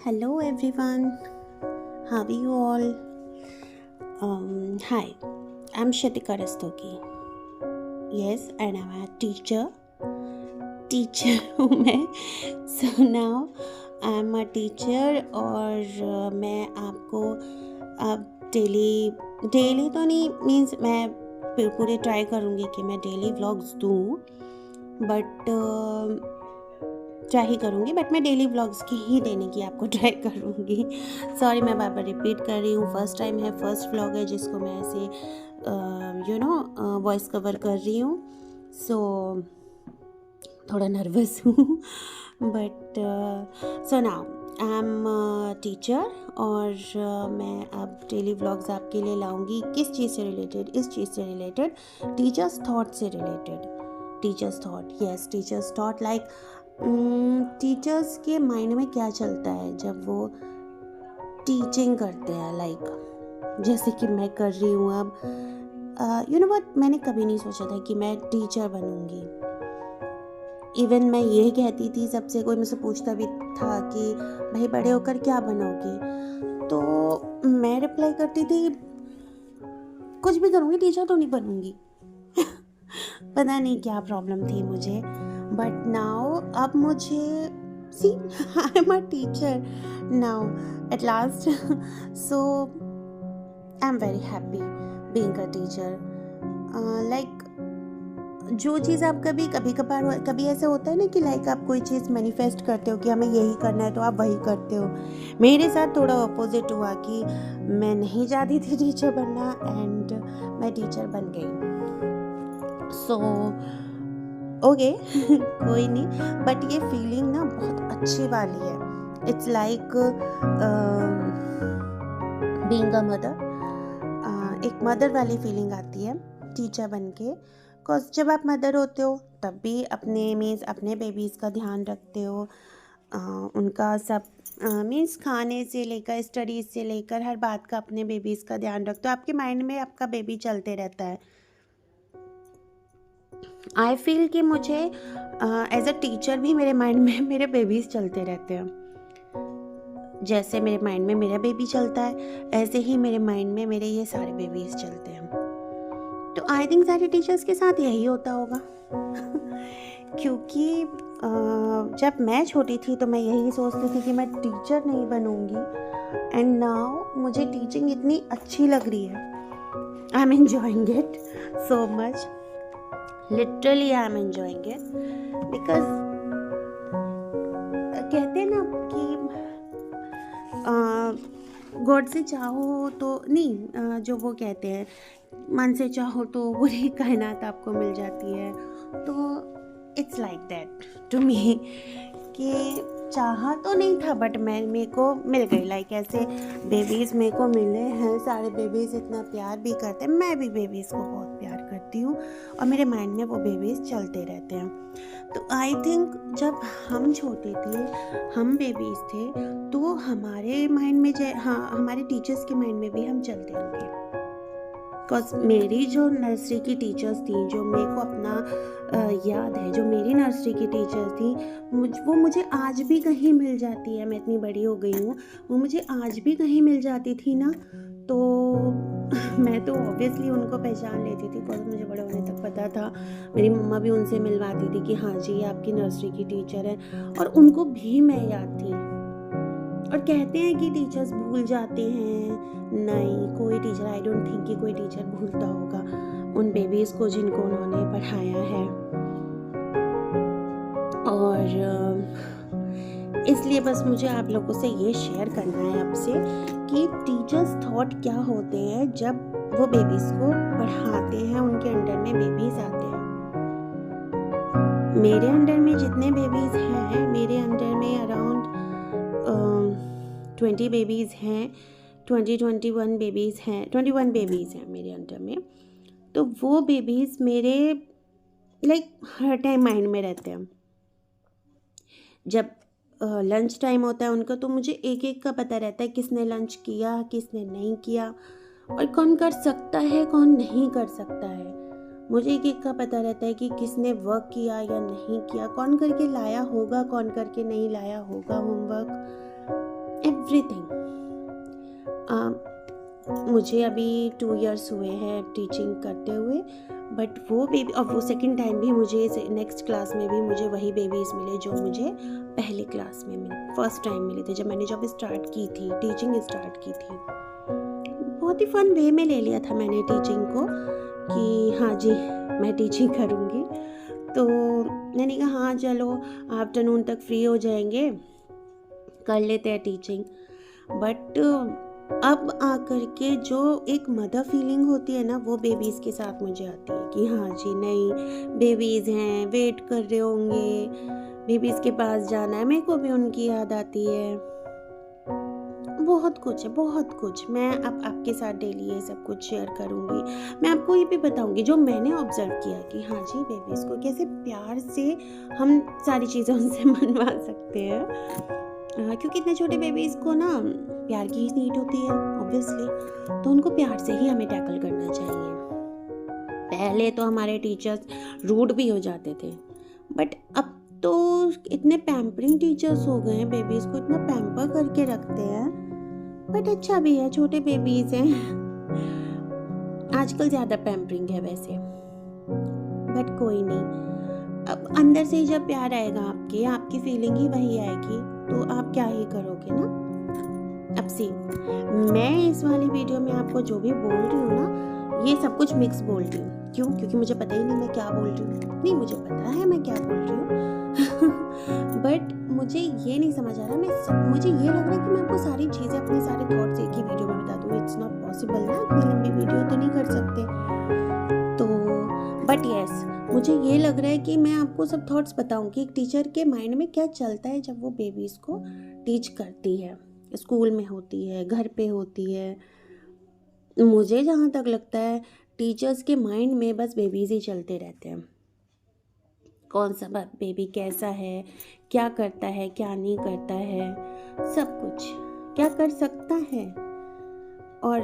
Hello everyone, how are you all? Hi, I'm Shatika Rastogi. Yes, and I'm a teacher. Teacher हूँ मैं. So now I'm a teacher और मैं आपको अब daily तो नहीं मीन्स मैं पूरे ट्राई करूँगी कि मैं डेली व्लॉग्स दूँ बट ट्राई ही करूँगी बट मैं डेली व्लॉग्स की ही देने की आपको ट्राई करूँगी. सॉरी मैं बार बार रिपीट कर रही हूँ. फर्स्ट टाइम है, फर्स्ट व्लॉग है जिसको मैं ऐसे वॉइस कवर कर रही हूँ. सो थोड़ा नर्वस हूँ but so now I am teacher और मैं अब डेली व्लॉग्स आपके लिए लाऊंगी. किस चीज़ से रिलेटेड? इस चीज़ से रिलेटेड, टीचर्स थॉट से related. Teachers thought, yes, teachers thought like teachers के माइंड में क्या चलता है जब वो टीचिंग करते हैं. लाइक जैसे कि मैं कर रही हूँ अब. यू नो व्हाट, मैंने कभी नहीं सोचा था कि मैं टीचर बनूँगी. इवन मैं ये कहती थी सबसे, कोई मुझसे पूछता भी था कि भाई बड़े होकर क्या बनोगी, तो मैं रिप्लाई करती थी कुछ भी करूँगी, टीचर तो नहीं बनूँगी. पता नहीं क्या प्रॉब्लम थी मुझे. बट नाउ अब मुझे see I am a teacher now at last. So I am very happy being a teacher. Like जो चीज़ आप कभी ऐसे होता है ना कि लाइक आप कोई चीज़ मैनिफेस्ट करते हो कि हमें यही करना है तो आप वही करते हो. मेरे साथ थोड़ा अपोजिट हुआ कि मैं नहीं चाहती थी टीचर बनना एंड मैं टीचर बन गई. सो ओके कोई नहीं, बट ये फीलिंग ना बहुत अच्छी वाली है. It's like being a mother. एक मदर वाली फीलिंग आती है टीचर बन के. बिकॉज जब आप मदर होते हो तब भी अपने बेबीज़ का ध्यान रखते हो. उनका सब मीन्स खाने से लेकर स्टडीज़ से लेकर हर बात का अपने बेबीज़ का ध्यान रखते हो. आपके माइंड में आपका बेबी चलते रहता है. आई फील कि मुझे एज अ टीचर भी मेरे माइंड में मेरे बेबीज़ चलते रहते हैं. जैसे मेरे माइंड में मेरा बेबी चलता है ऐसे ही मेरे माइंड में मेरे ये सारे बेबीज़ चलते हैं. तो आई थिंक सारे टीचर्स के साथ यही होता होगा क्योंकि जब मैं छोटी थी तो मैं यही सोचती थी कि मैं टीचर नहीं बनूंगी एंड नाउ मुझे टीचिंग इतनी अच्छी लग रही है. I am enjoying it so much. Literally I am enjoying it because कहते हैं ना कि गॉड से चाहो तो नहीं, जो वो कहते हैं मन से चाहो तो पूरी कायनात आपको मिल जाती है. तो it's like that to me कि चाहा तो नहीं था बट मेरे को मिल गई. लाइक ऐसे बेबीज़ मेरे को मिले हैं. सारे बेबीज़ इतना प्यार भी करते हैं. मैं भी बेबीज़ को बहुत प्यार करती हूँ और मेरे माइंड में वो बेबीज़ चलते रहते हैं. तो आई थिंक जब हम छोटे थे, हम बेबीज़ थे, तो हमारे माइंड में हमारे टीचर्स के माइंड में भी हम चलते होंगे. बिकॉज मेरी जो नर्सरी की टीचर्स थी, जो मेरे को अपना याद है, जो मेरी नर्सरी की टीचर्स थी, वो मुझे आज भी कहीं मिल जाती है. मैं इतनी बड़ी हो गई हूँ, वो मुझे आज भी कहीं मिल जाती थी ना, तो मैं तो ऑब्वियसली उनको पहचान लेती थी. बिकॉज मुझे बड़े होने तक पता था. मेरी मम्मा भी उनसे मिलवाती थी कि हाँ जी ये आपकी नर्सरी की टीचर है, और उनको भी मैं याद थी. और कहते हैं कि टीचर्स भूल जाते हैं. नहीं, कोई टीचर, आई डोंट थिंक कि कोई टीचर भूलता होगा उन बेबीज़ को जिनको उन्होंने पढ़ाया है. और इसलिए बस मुझे आप लोगों से ये शेयर करना है आपसे कि टीचर्स थॉट क्या होते हैं जब वो बेबीज़ को पढ़ाते हैं. उनके अंडर में बेबीज़ आते हैं. मेरे अंडर में जितने बेबीज़ हैं, मेरे अंडर में अराउंड 20 बेबीज़ हैं. 21 बेबीज़ हैं. 21 बेबीज़ हैं मेरे अंडर में. तो वो बेबीज़ मेरे लाइक हर टाइम माइंड में रहते हैं. जब लंच टाइम होता है उनका, तो मुझे एक एक का पता रहता है किसने लंच किया, किसने नहीं किया, और कौन कर सकता है, कौन नहीं कर सकता है. मुझे एक एक का पता रहता है कि किसने वर्क किया या नहीं किया, कौन करके लाया होगा, कौन करके नहीं लाया होगा होमवर्क. एवरीथिंग। मुझे अभी 2 इयर्स हुए हैं टीचिंग करते हुए, बट वो बेबी, और वो सेकंड टाइम भी मुझे नेक्स्ट क्लास में भी मुझे वही बेबीज़ मिले जो मुझे पहले क्लास में मिले, फर्स्ट टाइम मिले थे जब स्टार्ट की थी, टीचिंग स्टार्ट की थी। बहुत ही फन वे में ले लिया था मैंने टीचिंग को कि हाँ जी मैं टीचिंग करूँगी। तो मैंने कहा हाँ चलो आफ्टरनून तक फ्री हो जाएंगे, कर लेते हैं टीचिंग। बट अब आकर के जो एक मदर फीलिंग होती है ना, वो बेबीज़ के साथ मुझे आती है कि हाँ जी नहीं, बेबीज़ हैं, वेट कर रहे होंगे, बेबीज़ के पास जाना है, मेरे को भी उनकी याद आती है। बहुत कुछ है, बहुत कुछ। मैं अब आपके साथ डेली ये सब कुछ शेयर करूँगी। मैं आपको ये भी बताऊँगी जो मैंने ऑब्ज़र्व किया कि हाँ जी बेबीज़ को कैसे प्यार से हम सारी चीज़ें उनसे मनवा सकते हैं, क्योंकि इतने छोटे बेबीज़ को ना प्यार की ही नीड होती है ऑब्वियसली, तो उनको प्यार से ही हमें टैकल करना चाहिए। पहले तो हमारे टीचर्स रूड भी हो जाते थे, बट अब तो इतने पैम्परिंग टीचर्स हो गए हैं, बेबीज़ को इतना पैम्पर करके रखते हैं। बट अच्छा भी है, छोटे बेबीज़ हैं, आजकल ज़्यादा पैम्परिंग है वैसे, बट कोई नहीं। अब अंदर से ही जब प्यार आएगा आपकी फीलिंग ही वही आएगी, तो आप क्या ही करोगे ना। अब सी, मैं इस वाली वीडियो में आपको जो भी बोल रही हूँ ना, ये सब कुछ मिक्स बोल रही हूँ। क्यों? क्योंकि मुझे पता ही नहीं मैं क्या बोल रही हूँ। नहीं, मुझे पता है मैं क्या बोल रही हूँ बट मुझे ये नहीं समझ आ रहा, मुझे ये लग रहा है कि मैं आपको सारी चीज़ें, अपने सारे थॉट्स एक ही वीडियो में बता दूँ। इट्स नॉट पॉसिबल ना, इतनी लंबी वीडियो तो नहीं कर सकते। तो बट येस, मुझे ये लग रहा है कि मैं आपको सब थॉट्स बताऊँ कि एक टीचर के माइंड में क्या चलता है जब वो बेबीज़ को टीच करती है, स्कूल में होती है, घर पे होती है। मुझे जहाँ तक लगता है टीचर्स के माइंड में बस बेबीज़ ही चलते रहते हैं। कौन सा बेबी कैसा है, क्या करता है, क्या नहीं करता है, सब कुछ क्या कर सकता है, और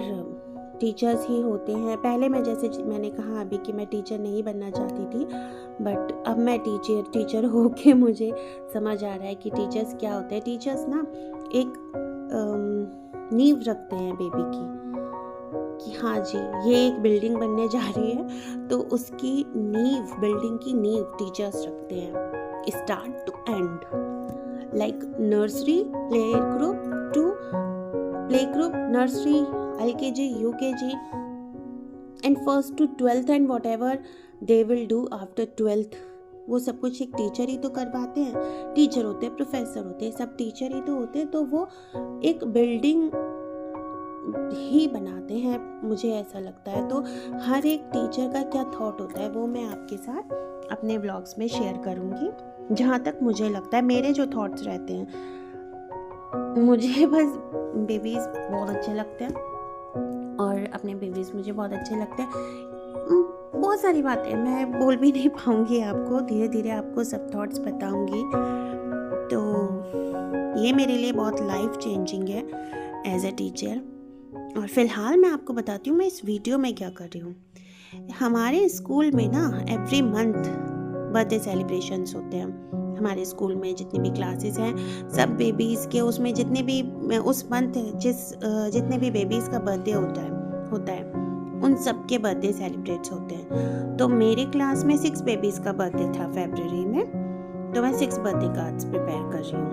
टीचर्स ही होते हैं। पहले मैं, जैसे मैंने कहा अभी कि मैं टीचर नहीं बनना चाहती थी, बट अब मैं टीचर होके मुझे समझ आ रहा है कि टीचर्स क्या होते हैं। टीचर्स ना एक नींव रखते हैं बेबी की, कि हाँ जी ये एक बिल्डिंग बनने जा रही है, तो उसकी नींव, बिल्डिंग की नींव टीचर्स रखते हैं start to end, like nursery play group nursery, LKG, UKG and first to 12th and whatever they will do after 12th, वो सब कुछ एक टीचर ही तो करवाते हैं। टीचर होते हैं, प्रोफेसर होते हैं, सब टीचर ही तो होते हैं, तो वो एक बिल्डिंग ही बनाते हैं, मुझे ऐसा लगता है। तो हर एक टीचर का क्या थॉट होता है वो मैं आपके साथ अपने व्लॉग्स में शेयर करूँगी। जहाँ तक मुझे लगता है, मेरे जो थॉट्स रहते हैं, मुझे बस बेबीज़ बहुत अच्छे लगते हैं, और अपने बेबीज़ मुझे बहुत अच्छे लगते हैं। बहुत सारी बातें मैं बोल भी नहीं पाऊँगी आपको, धीरे धीरे आपको सब थॉट्स बताऊँगी। तो ये मेरे लिए बहुत लाइफ चेंजिंग है एज अ टीचर। और फिलहाल मैं आपको बताती हूँ मैं इस वीडियो में क्या कर रही हूँ। हमारे स्कूल में ना एवरी मंथ बर्थडे सेलिब्रेशंस होते हैं। हमारे स्कूल में जितनी भी क्लासेस हैं, सब बेबीज़ के, उसमें जितने भी उस मंथ जितने भी बेबीज़ का बर्थडे होता है उन सब के बर्थडे सेलिब्रेट्स होते हैं। तो मेरे क्लास में 6 बेबीज़ का बर्थडे था फरवरी में, तो मैं 6 बर्थडे कार्ड्स प्रिपेयर कर रही हूँ।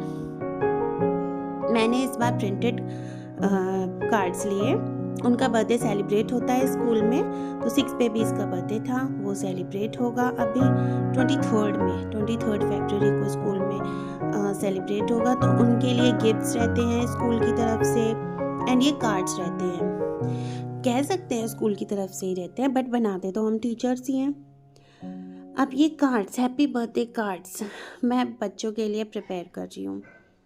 मैंने इस बार प्रिंटेड कार्ड्स लिए, उनका बर्थडे सेलिब्रेट होता है स्कूल में, तो 6 बेबीज़ का बर्थडे था, वो सेलिब्रेट होगा अभी 23 फरवरी को स्कूल में सेलिब्रेट होगा। तो उनके लिए गिफ्ट्स रहते हैं स्कूल की तरफ से, एंड ये कार्ड्स रहते हैं, कह सकते हैं स्कूल की तरफ से ही रहते हैं, बट बनाते तो हम टीचर्स ही हैं। अब ये कार्ड्स, हैप्पी बर्थडे कार्ड्स, मैं बच्चों के लिए प्रिपेयर कर रही हूँ।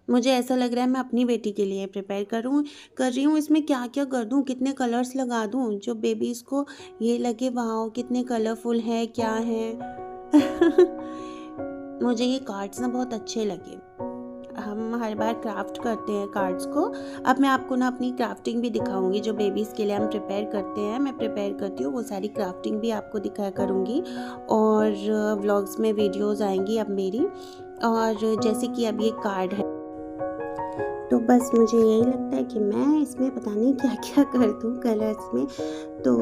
मुझे ऐसा लग रहा है मैं अपनी बेटी के लिए प्रिपेयर कर रही हूँ। इसमें क्या क्या कर दूँ, कितने कलर्स लगा दूँ जो बेबीज़ को ये लगे वाओ कितने कलरफुल है, क्या है मुझे ये कार्ड्स ना बहुत अच्छे लगे। हम हर बार क्राफ्ट करते हैं कार्ड्स को। अब मैं आपको ना अपनी क्राफ्टिंग भी दिखाऊंगी, जो बेबीज़ के लिए हम प्रिपेयर करते हैं, मैं प्रिपेयर करती हूँ, वो सारी क्राफ्टिंग भी आपको दिखाया करूँगी। और व्लॉग्स में वीडियोस आएंगी अब मेरी। और जैसे कि अब ये कार्ड है, तो बस मुझे यही लगता है कि मैं इसमें पता नहीं क्या क्या कर दूँ कलर्स में, तो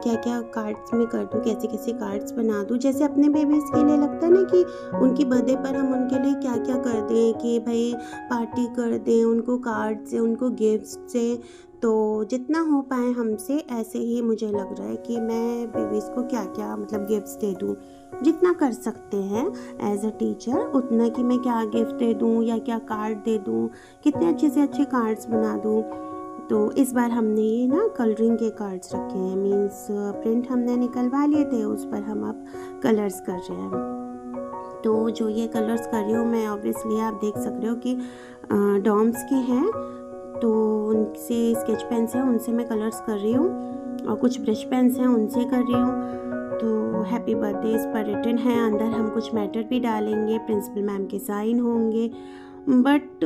क्या क्या कार्ड्स में कर दूँ, कैसे कैसे कार्ड्स बना दूँ। जैसे अपने बेबीज़ के लिए लगता है ना कि उनकी बर्थडे पर हम उनके लिए क्या क्या कर दें, कि भाई पार्टी कर दें उनको कार्ड से, उनको गिफ्ट से। तो जितना हो पाए हमसे, ऐसे ही मुझे लग रहा है कि मैं बेबीज़ को क्या क्या मतलब गिफ्ट्स दे दूँ, जितना कर सकते हैं एज अ टीचर उतना, कि मैं क्या गिफ्ट दे दूँ या क्या कार्ड दे दूँ, कितने अच्छे से अच्छे कार्ड्स बना दूँ। तो इस बार हमने ये ना कलरिंग के कार्ड्स रखे हैं, मीन्स प्रिंट हमने निकलवा लिए थे, उस पर हम अब कलर्स कर रहे हैं। तो जो ये कलर्स कर रही हूँ मैं, ऑब्वियसली आप देख सक रहे हो कि डॉम्स के हैं, तो उनसे स्केच पेन से उनसे मैं कलर्स कर रही हूँ, और कुछ ब्रश पेन्स हैं उनसे कर रही हूँ। तो हैप्पी बर्थडे इस पर रिटन है, अंदर हम कुछ मैटर भी डालेंगे, प्रिंसिपल मैम के साइन होंगे। बट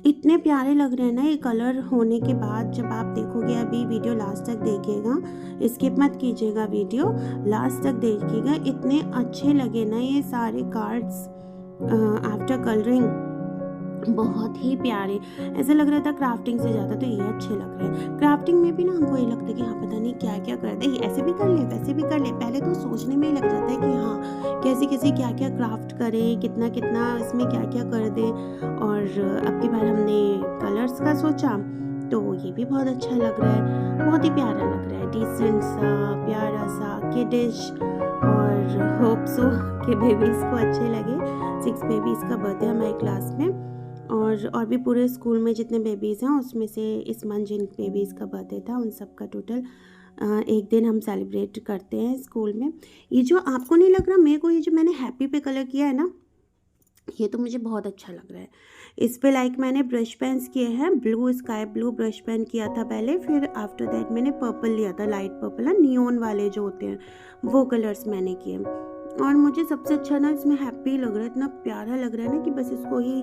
इतने प्यारे लग रहे हैं ना ये कलर होने के बाद। जब आप देखोगे, अभी वीडियो लास्ट तक देखिएगा, स्किप मत कीजिएगा, वीडियो लास्ट तक देखिएगा। इतने अच्छे लगे ना ये सारे कार्ड्स आफ्टर कलरिंग, बहुत ही प्यारे। ऐसा लग रहा था क्राफ्टिंग से ज़्यादा तो ये अच्छे लग रहे हैं। क्राफ्टिंग में भी ना हमको ये लगता है कि हाँ पता नहीं क्या क्या कर दे, ऐसे भी कर ले वैसे भी कर ले। पहले तो सोचने में ही लग जाता है कि हाँ कैसे कैसे क्या क्या क्राफ्ट करें, कितना कितना इसमें क्या क्या कर दें। और अब की बार हमने कलर्स का सोचा, तो ये भी बहुत अच्छा लग रहा है, बहुत ही प्यारा लग रहा है, डिसेंट सा, प्यारा सा, किडिश। और होप सो कि बेबीज़ को अच्छे लगे। 6 बेबीज़ का बर्थडे हमारी क्लास में, और भी पूरे स्कूल में जितने बेबीज़ हैं उसमें से इस मंथ जिन बेबीज़ का बर्थडे था उन सब का टोटल एक दिन हम सेलिब्रेट करते हैं स्कूल में। ये जो आपको नहीं लग रहा, मेरे को ये जो मैंने हैप्पी पे कलर किया है ना, ये तो मुझे बहुत अच्छा लग रहा है। इस पे लाइक मैंने ब्रश पेन्स किए हैं, blue sky blue brush pen किया था पहले, फिर आफ्टर दैट मैंने पर्पल लिया था, लाइट पर्पल है, नियॉन वाले जो होते हैं वो कलर्स मैंने किए। और मुझे सबसे अच्छा ना इसमें हैप्पी लग रहा है, इतना प्यारा लग रहा है ना कि बस इसको ही,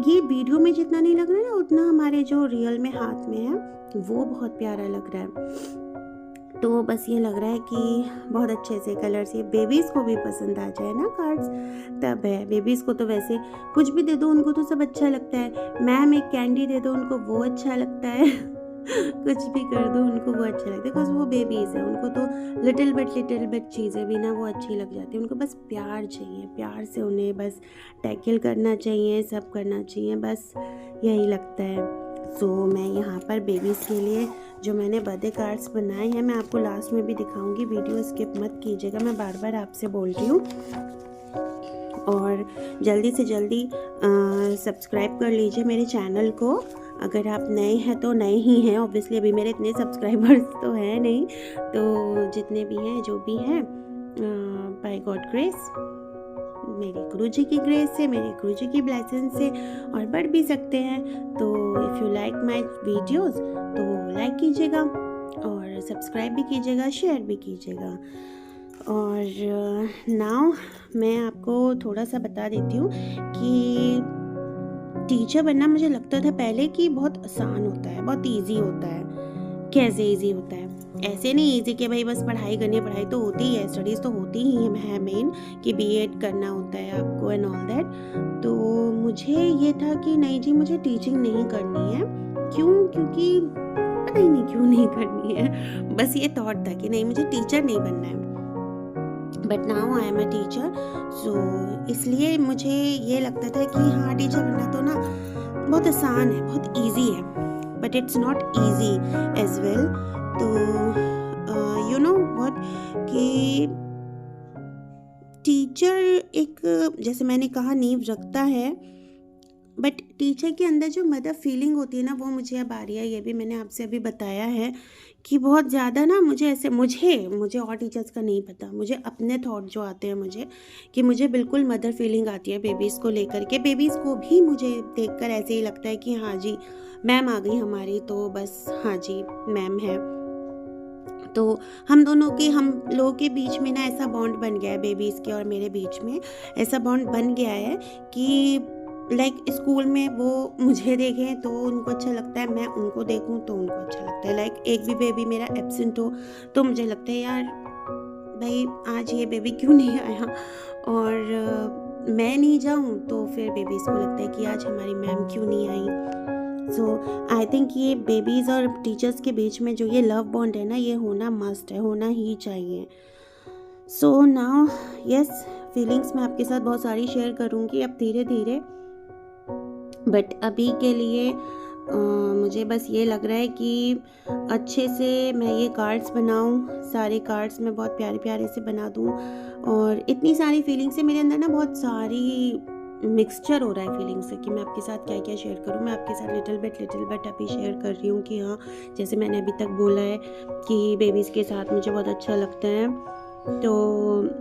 ये वीडियो में जितना नहीं लग रहा है ना उतना हमारे जो रियल में हाथ में है वो बहुत प्यारा लग रहा है। तो बस ये लग रहा है कि बहुत अच्छे से कलर्स ये बेबीज़ को भी पसंद आ जाए ना कार्ड्स, तब है। बेबीज़ को तो वैसे कुछ भी दे दो उनको तो सब अच्छा लगता है। मैम एक कैंडी दे दो उनको वो अच्छा लगता है कुछ भी कर दो उनको वो अच्छा लगता है, बिकॉज वो बेबीज़ है, उनको तो लिटिल बिट चीज़ें भी ना वो अच्छी लग जाती है। उनको बस प्यार चाहिए, प्यार से उन्हें बस टैकल करना चाहिए, सब करना चाहिए, बस यही लगता है। सो मैं यहाँ पर बेबीज़ के लिए जो मैंने बर्थडे कार्ड्स बनाए हैं, मैं आपको लास्ट में भी दिखाऊंगी, वीडियो स्किप मत कीजिएगा, मैं बार बार आपसे बोल रही हूँ। और जल्दी से जल्दी सब्सक्राइब कर लीजिए मेरे चैनल को, अगर आप नए हैं तो नए ही हैं, ऑब्वियसली अभी मेरे इतने सब्सक्राइबर्स तो हैं नहीं, तो जितने भी हैं जो भी हैं, बाय गॉड ग्रेस, मेरे गुरु जी की ग्रेस से, मेरे गुरु जी की ब्लेसिंग से, और बढ़ भी सकते हैं। तो if you like my videos तो लाइक कीजिएगा, और सब्सक्राइब भी कीजिएगा, शेयर भी कीजिएगा। और नाउ मैं आपको थोड़ा सा बता देती हूँ कि टीचर बनना मुझे लगता था पहले कि बहुत आसान होता है, बहुत इजी होता है। कैसे इजी होता है? ऐसे नहीं इजी कि भाई बस पढ़ाई करनी है, पढ़ाई तो होती ही है, स्टडीज़ तो होती ही है मेन, कि बीएड करना होता है आपको एंड ऑल दैट। तो मुझे ये था कि नहीं जी मुझे टीचिंग नहीं करनी है। क्यों? क्योंकि पता ही नहीं क्यों नहीं करनी है, बस ये थॉट था कि नहीं मुझे टीचर नहीं बनना है। But now I am a teacher, so इसलिए मुझे ये लगता था कि हाँ टीचर बनना तो ना बहुत आसान है, बहुत ईजी है, but it's not easy as well. तो यू नो व्हाट, कि टीचर एक, जैसे मैंने कहा, नींव रखता है, बट टीचर के अंदर जो मदर फीलिंग होती है ना वो मुझे अब आ रही है। ये भी मैंने आपसे अभी बताया है कि बहुत ज़्यादा ना मुझे ऐसे, मुझे और टीचर्स का नहीं पता, मुझे अपने थॉट जो आते हैं मुझे, कि मुझे बिल्कुल मदर फीलिंग आती है बेबीज़ को लेकर के। बेबीज़ को भी मुझे देखकर ऐसे ही लगता है कि हाँ जी मैम आ गई हमारी, तो बस हाँ जी मैम है। तो हम लोगों के बीच में ना ऐसा बॉन्ड बन गया है, बेबीज़ के और मेरे बीच में ऐसा बॉन्ड बन गया है कि लाइक स्कूल में वो मुझे देखें तो उनको अच्छा लगता है, मैं उनको देखूं तो उनको अच्छा लगता है। लाइक एक भी बेबी मेरा एब्सेंट हो तो मुझे लगता है यार भाई आज ये बेबी क्यों नहीं आया। और मैं नहीं जाऊँ तो फिर बेबीज़ को लगता है कि आज हमारी मैम क्यों नहीं आई। सो आई थिंक ये बेबीज़ और टीचर्स के बीच में जो ये लव बॉन्ड है ना, ये होना मस्ट है, होना ही चाहिए। सो नाउ यस, फीलिंग्स मैं आपके साथ बहुत सारी शेयर करूँगी अब धीरे धीरे, बट अभी के लिए मुझे बस ये लग रहा है कि अच्छे से मैं ये कार्ड्स बनाऊँ, सारे कार्ड्स मैं बहुत प्यारे प्यारे से बना दूँ। और इतनी सारी फीलिंग्स है मेरे अंदर ना, बहुत सारी मिक्सचर हो रहा है फीलिंग्स से कि मैं आपके साथ क्या क्या शेयर करूँ। मैं आपके साथ लिटिल बिट अभी शेयर कर रही हूँ कि हाँ, जैसे मैंने अभी तक बोला है कि बेबीज़ के साथ मुझे बहुत अच्छा लगता है, तो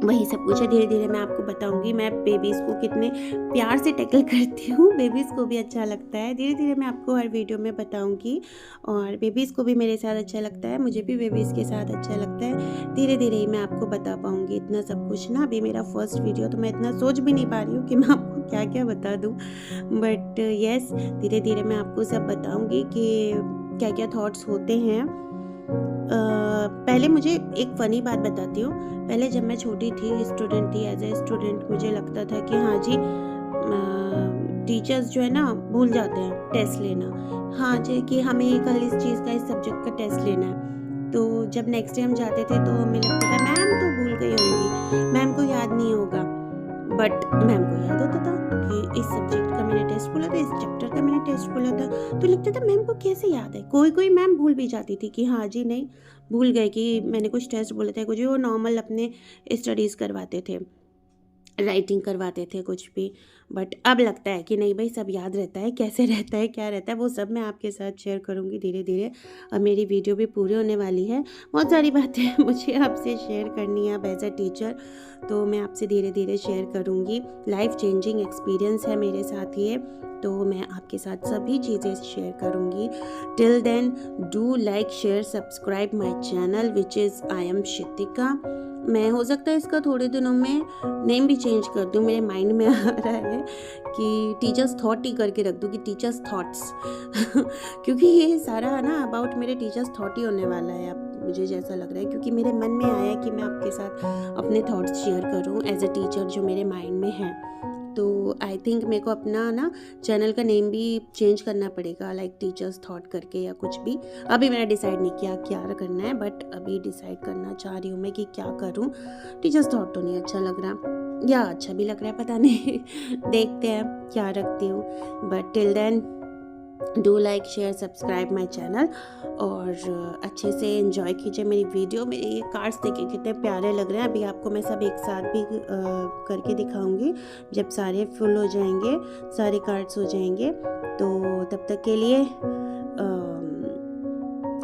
वही सब कुछ है। धीरे धीरे मैं आपको बताऊंगी मैं बेबीज़ को कितने प्यार से टैकल करती हूँ, बेबीज़ को भी अच्छा लगता है। धीरे धीरे मैं आपको हर वीडियो में बताऊंगी, और बेबीज़ को भी मेरे साथ अच्छा लगता है, मुझे भी बेबीज़ के साथ अच्छा लगता है। धीरे धीरे ही मैं आपको बता पाऊंगी इतना सब कुछ ना। अभी मेरा फर्स्ट वीडियो, तो मैं इतना सोच भी नहीं पा रही हूँ कि मैं आपको क्या क्या बता दूँ, बट येस, धीरे धीरे मैं आपको सब बताऊँगी कि क्या क्या थाट्स होते हैं। पहले मुझे एक फ़नी बात बताती हूँ। पहले जब मैं छोटी थी, स्टूडेंट थी, एज ए स्टूडेंट मुझे लगता था कि हाँ जी, टीचर्स जो है ना भूल जाते हैं टेस्ट लेना, हाँ जी, कि हमें कल इस चीज़ का, इस सब्जेक्ट का टेस्ट लेना है। तो जब नेक्स्ट डे हम जाते थे तो हमें लगता था मैम तो भूल गई होंगी, मैम को याद नहीं होगा, बट मैम को याद होता था कि इस सब्जेक्ट का मैंने टेस्ट बोला था, इस चैप्टर का मैंने टेस्ट बोला था। तो लगता था मैम को कैसे याद है। कोई कोई मैम भूल भी जाती थी कि हाँ जी नहीं, भूल गए कि मैंने कुछ टेस्ट बोले थे, कुछ वो नॉर्मल अपने स्टडीज़ करवाते थे, राइटिंग करवाते थे, कुछ भी। बट अब लगता है कि नहीं भाई, सब याद रहता है, कैसे रहता है, क्या रहता है, वो सब मैं आपके साथ शेयर करूँगी धीरे धीरे। अब मेरी वीडियो भी पूरी होने वाली है, बहुत सारी बातें मुझे आपसे शेयर करनी है अब एज अ टीचर, तो मैं आपसे धीरे धीरे शेयर करूँगी। लाइफ चेंजिंग एक्सपीरियंस है मेरे साथ ये, तो मैं आपके साथ सभी चीज़ें शेयर करूँगी। Till then do like share subscribe my channel which is I am Shitika. मैं हो सकता है इसका थोड़े दिनों में नेम भी चेंज कर दूँ, मेरे माइंड में आ रहा है कि टीचर्स थॉट ही करके रख दूँ कि टीचर्स थॉट्स क्योंकि ये सारा ना अबाउट मेरे टीचर्स थॉट ही होने वाला है अब, मुझे जैसा लग रहा है, क्योंकि मेरे मन में आया कि मैं आपके साथ अपने थॉट्स शेयर करूँ एज अ टीचर जो मेरे माइंड में है। तो आई थिंक मेरे को अपना ना चैनल का नेम भी चेंज करना पड़ेगा, लाइक टीचर्स थॉट करके या कुछ भी। अभी मैंने डिसाइड नहीं किया क्या करना है, बट अभी डिसाइड करना चाह रही हूँ मैं कि क्या करूँ। टीचर्स थॉट तो नहीं अच्छा लग रहा, या अच्छा भी लग रहा है, पता नहीं देखते हैं क्या रखती हूँ। But till then do like share subscribe my channel, और अच्छे से एंजॉय कीजिए मेरी वीडियो। मेरे ये कार्ड्स देखिए कितने प्यारे लग रहे हैं। अभी आपको मैं सब एक साथ भी करके दिखाऊंगी जब सारे फुल हो जाएंगे, सारे कार्ड्स हो जाएंगे। तो तब तक के लिए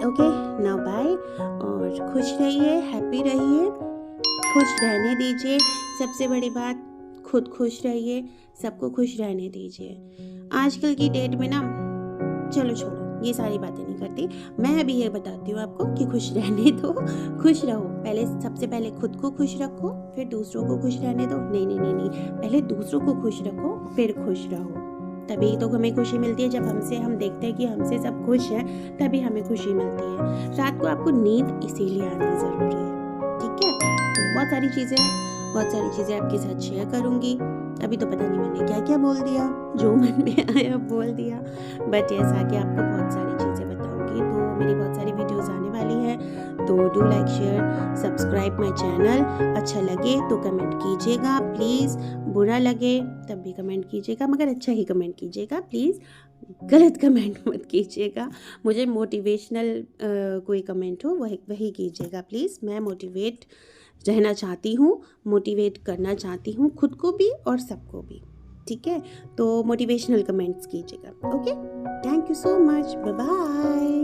ओके, नाउ बाय, और खुश रहिए, हैप्पी रहिए, खुश रहने दीजिए। सबसे बड़ी बात, खुद खुश रहिए, सबको खुश रहने दीजिए। आजकल की डेट में ना, चलो छोड़ो, ये सारी बातें नहीं करती। मैं अभी ये बताती हूँ आपको कि खुश रहने दो, खुश रहो। पहले, सबसे पहले खुद को खुश रखो, फिर दूसरों को खुश रहने दो। नहीं नहीं नहीं नहीं, पहले दूसरों को खुश रखो, फिर खुश रहो। तभी तो हमें खुशी मिलती है। जब हम देखते हैं कि हमसे सब खुश है, तभी हमें खुशी मिलती है। रात को आपको नींद इसीलिए आनी ज़रूरी है, ठीक है। तो बहुत सारी चीज़ें आपके साथ शेयर करूँगी। अभी तो पता नहीं मैंने क्या क्या बोल दिया, जो मन में आया बोल दिया, बट ऐसा आगे आपको बहुत सारी चीज़ें बताऊंगी। तो मेरी बहुत सारी वीडियोस आने वाली है, तो do like share subscribe my channel. अच्छा लगे तो कमेंट कीजिएगा प्लीज़, बुरा लगे तब भी कमेंट कीजिएगा, मगर अच्छा ही कमेंट कीजिएगा प्लीज़, गलत कमेंट मत कीजिएगा। मुझे मोटिवेशनल कोई कमेंट हो वही कीजिएगा प्लीज़। मैं मोटिवेट रहना चाहती हूँ, मोटिवेट करना चाहती हूँ खुद को भी और सबको भी, ठीक है। तो मोटिवेशनल कमेंट्स कीजिएगा, okay. Thank you so much, bye bye.